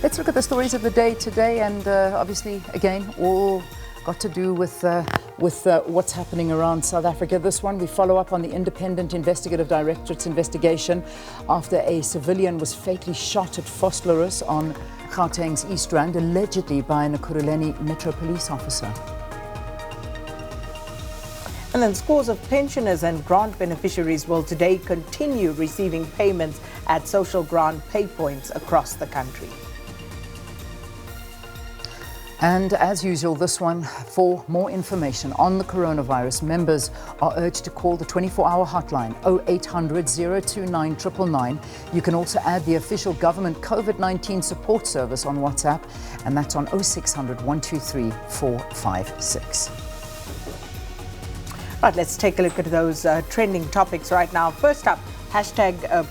Let's look at the stories of the day today, and obviously, again, all got to do with what's happening around South Africa. This one, we follow up on the Independent Investigative Directorate's investigation after a civilian was fatally shot at Vosloorus on Gauteng's East Rand, allegedly by an Ekurhuleni Metro Police officer. And then scores of pensioners and grant beneficiaries will today continue receiving payments at social grant pay points across the country. And as usual, this one, for more information on the coronavirus, members are urged to call the 24-hour hotline 0800 029 999. You can also add the official government COVID-19 support service on WhatsApp, and that's on 0600 123 456. Right, let's take a look at those trending topics right now. First up,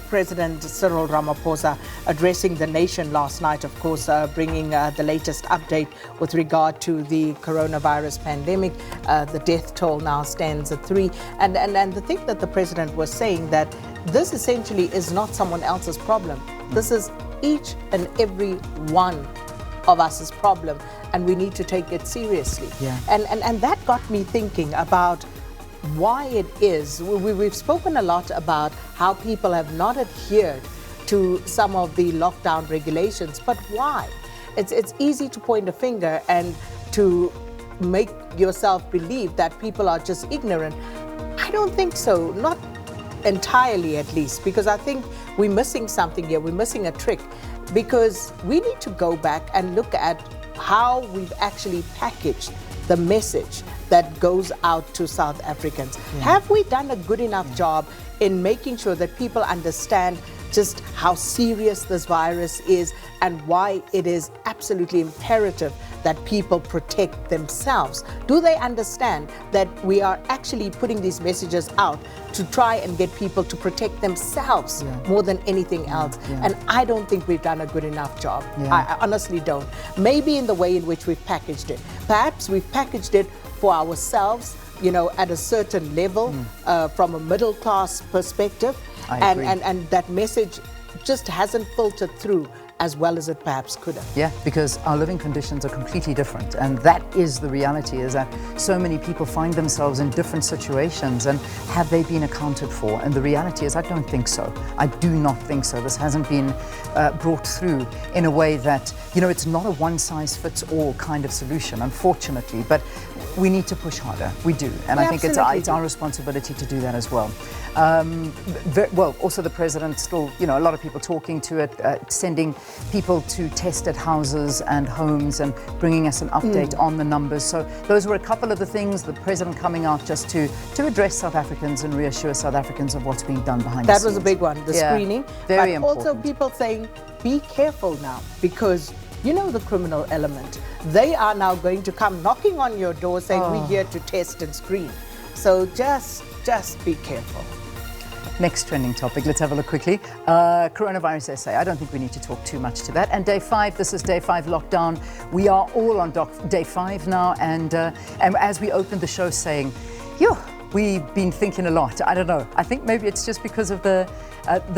President Cyril Ramaphosa addressing the nation last night, of course, bringing the latest update with regard to the coronavirus pandemic. The death toll now stands at 3. And the thing that the president was saying, that this essentially is not someone else's problem. This is each and every one of us's problem, and we need to take it seriously. Yeah. And that got me thinking about why it is. We've spoken a lot about how people have not adhered to some of the lockdown regulations, but why? It's easy to point a finger and to make yourself believe that people are just ignorant. I don't think so, not entirely at least, because I think we're missing something here. We're missing a trick, because we need to go back and look at how we've actually packaged the message that goes out to South Africans. Yeah. Have we done a good enough job in making sure that people understand just how serious this virus is and why it is absolutely imperative that people protect themselves? Do they understand that we are actually putting these messages out to try and get people to protect themselves more than anything else? And I don't think we've done a good enough job. I honestly don't. Maybe in the way in which we've packaged it. Perhaps we've packaged it for ourselves, you know, at a certain level, from a middle class perspective. And that message just hasn't filtered through as well as it perhaps could have. Yeah, because our living conditions are completely different, and that is the reality, is that so many people find themselves in different situations, and have they been accounted for? And the reality is, I don't think so. I do not think so. This hasn't been brought through in a way that, you know, it's not a one-size-fits-all kind of solution, unfortunately, but we need to push harder. We do, and I think it's our responsibility to do that as well. Well, also the president still, you know, a lot of people talking to it, sending people to test at houses and homes and bringing us an update on the numbers. So those were a couple of the things, the president coming out just to address South Africans and reassure South Africans of what's being done behind the scenes. That was a big one, the screening. Very important. Also people saying, be careful now, because you know the criminal element. They are now going to come knocking on your door saying, we're here to test and screen. So just be careful. Next trending topic, let's have a look quickly. Coronavirus essay. I don't think we need to talk too much to that. And day 5, this is day 5 lockdown. We are all on day 5 now, and as we opened the show saying, we've been thinking a lot. I don't know. I think maybe it's just because of the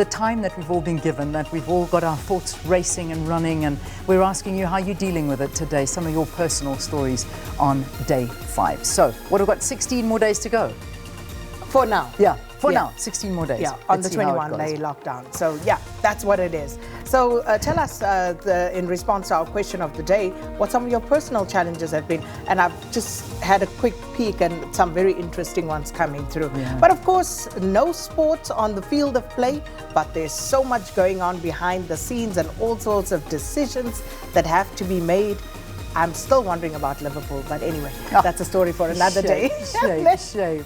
time that we've all been given, that we've all got our thoughts racing and running, and we're asking you how you're dealing with it today, some of your personal stories on day 5. So, what have we got? 16 more days to go? For now. Yeah. For now, 16 more days. Yeah, on the 21-day lockdown. So yeah, that's what it is. So tell us, in response to our question of the day, what some of your personal challenges have been. And I've just had a quick peek, and some very interesting ones coming through. Yeah. But of course, no sports on the field of play, but there's so much going on behind the scenes and all sorts of decisions that have to be made. I'm still wondering about Liverpool, but anyway, that's a story for another day. Shame.